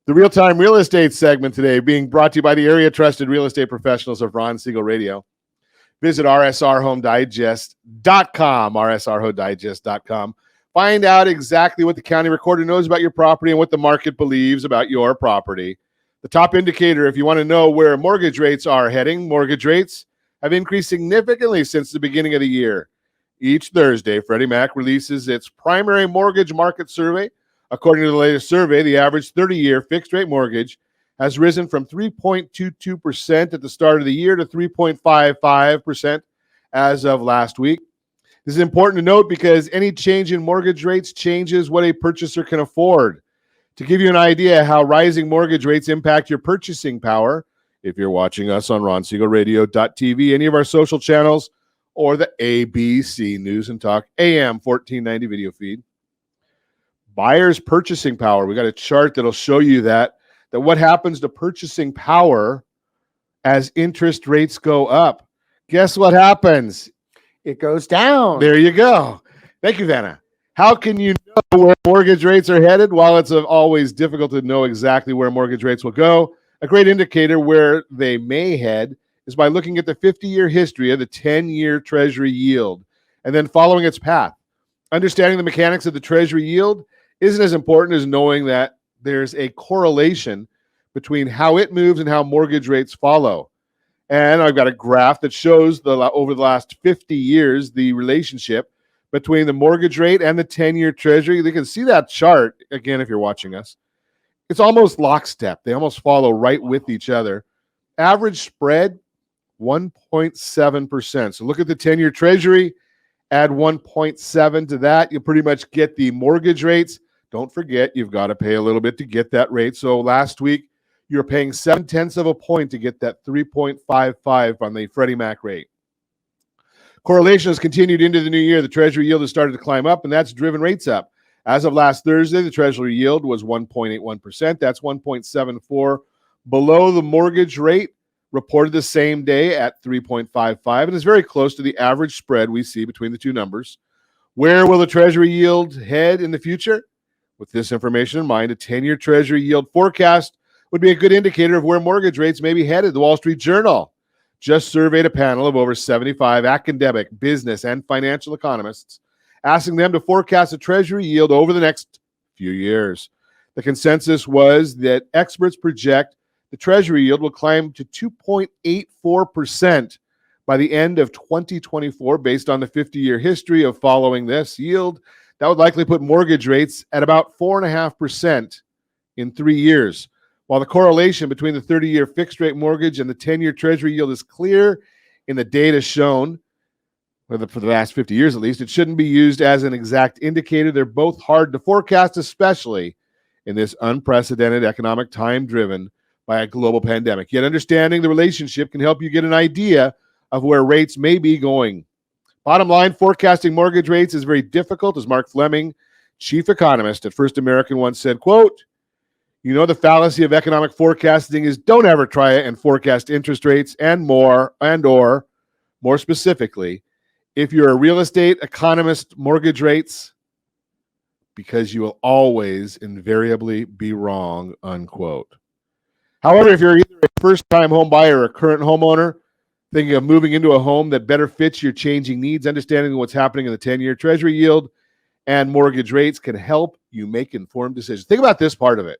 The real-time real estate segment today being brought to you by the area trusted real estate professionals of Ron Siegel Radio. Visit rsrhomedigest.com, rsrhomedigest.com. Find out exactly what the county recorder knows about your property and what the market believes about your property. The top indicator, if you want to know where mortgage rates are heading, mortgage rates have increased significantly since the beginning of the year. Each Thursday, Freddie Mac releases its primary mortgage market survey. According to the latest survey, the average 30-year fixed-rate mortgage has risen from 3.22% at the start of the year to 3.55% as of last week. This is important to note because any change in mortgage rates changes what a purchaser can afford. To give you an idea how rising mortgage rates impact your purchasing power, if you're watching us on RonSiegelRadio.tv, any of our social channels, or the ABC News and Talk AM 1490 video feed, buyers' purchasing power. We got a chart that'll show you that what happens to purchasing power as interest rates go up. Guess what happens? It goes down. There you go. Thank you, Vanna. How can you know where mortgage rates are headed? While it's always difficult to know exactly where mortgage rates will go, a great indicator where they may head is by looking at the 50-year history of the 10-year Treasury yield and then following its path. Understanding the mechanics of the Treasury yield isn't as important as knowing that there's a correlation between how it moves and how mortgage rates follow. And I've got a graph that shows over the last 50 years the relationship between the mortgage rate and the 10-year Treasury. You can see that chart, again, if you're watching us. It's almost lockstep. They almost follow right with each other. Average spread, 1.7%. So look at the 10-year Treasury, add 1.7 to that. You'll pretty much get the mortgage rates. Don't forget, you've got to pay a little bit to get that rate. So last week, you're paying 0.7 of a point to get that 3.55 on the Freddie Mac rate. Correlation has continued into the new year. The Treasury yield has started to climb up, and that's driven rates up. As of last Thursday, the Treasury yield was 1.81%. That's 1.74 below the mortgage rate, reported the same day at 3.55, and is very close to the average spread we see between the two numbers. Where will the Treasury yield head in the future? With this information in mind, a 10-year Treasury yield forecast would be a good indicator of where mortgage rates may be headed. The Wall Street Journal just surveyed a panel of over 75 academic, business, and financial economists, asking them to forecast a Treasury yield over the next few years. The consensus was that experts project the Treasury yield will climb to 2.84% by the end of 2024, based on the 50-year history of following this yield. That would likely put mortgage rates at about 4.5% in 3 years. While the correlation between the 30-year fixed-rate mortgage and the 10-year Treasury yield is clear in the data shown, for the last 50 years at least, it shouldn't be used as an exact indicator. They're both hard to forecast, especially in this unprecedented economic time driven by a global pandemic. Yet understanding the relationship can help you get an idea of where rates may be going. Bottom line, forecasting mortgage rates is very difficult, as Mark Fleming, chief economist at First American, once said, quote, "You know, the fallacy of economic forecasting is don't ever try it and forecast interest rates or more specifically, if you're a real estate economist, mortgage rates, because you will always invariably be wrong," unquote. However, if you're either a first-time home buyer or a current homeowner thinking of moving into a home that better fits your changing needs, understanding what's happening in the 10-year Treasury yield and mortgage rates can help you make informed decisions. Think about this part of it.